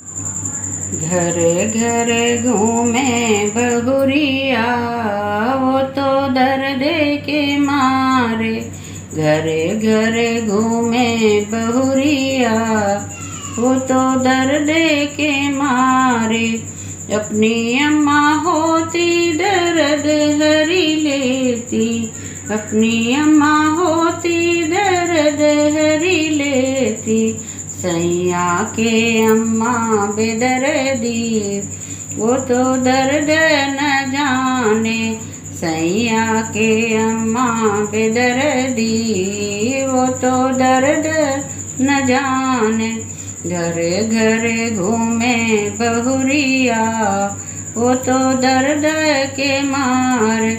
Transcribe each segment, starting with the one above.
घर घर घूमे बहुरिया, वो तो दर्द के मारे। घर घर घूमे बहुरिया, वो तो दर्द के मारे। अपनी अम्मा होती दर्द हरी लेती, अपनी अम्मा होती दर्द हरी लेती। सैया के अम्मा बेदर्दी, वो तो दर्द न जाने। सैया के अम्मा बेदर्दी, वो तो दर्द न जाने। घर घर घूमे बहुरिया, वो तो दर्द के मारे।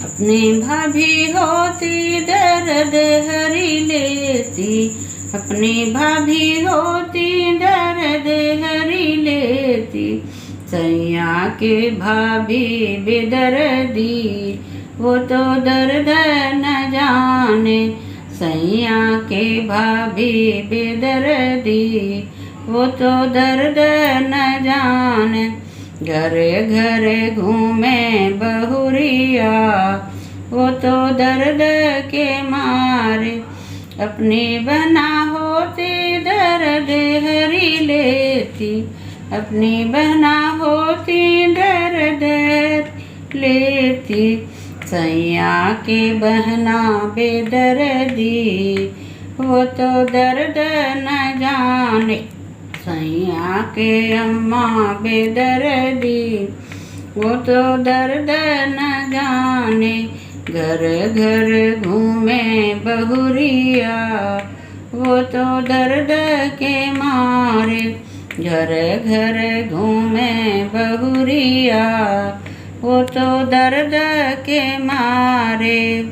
अपनी भाभी होती दर्द हरी लेती, अपनी भाभी होती दर्द हरी लेती। सैया के भाभी बेदर्दी, वो तो दर्द न जाने। सैया के भाभी बेदर्दी, वो तो दर्द न जाने। घर घर घूमे बहुरिया, वो तो दर्द के मारे। अपनी बना होती दर्द हरी लेती, अपनी बना होती दर्द लेती। सैया के बहना बेदर्दी, वो तो दर्द न जाने। सैया के अम्मा बेदर्दी, वो तो दर्द न जाने। घर घर घूमे बहुरिया, वो तो दर्द के मारे। घर घर घूमे बहुरिया, वो तो दर्द के मारे।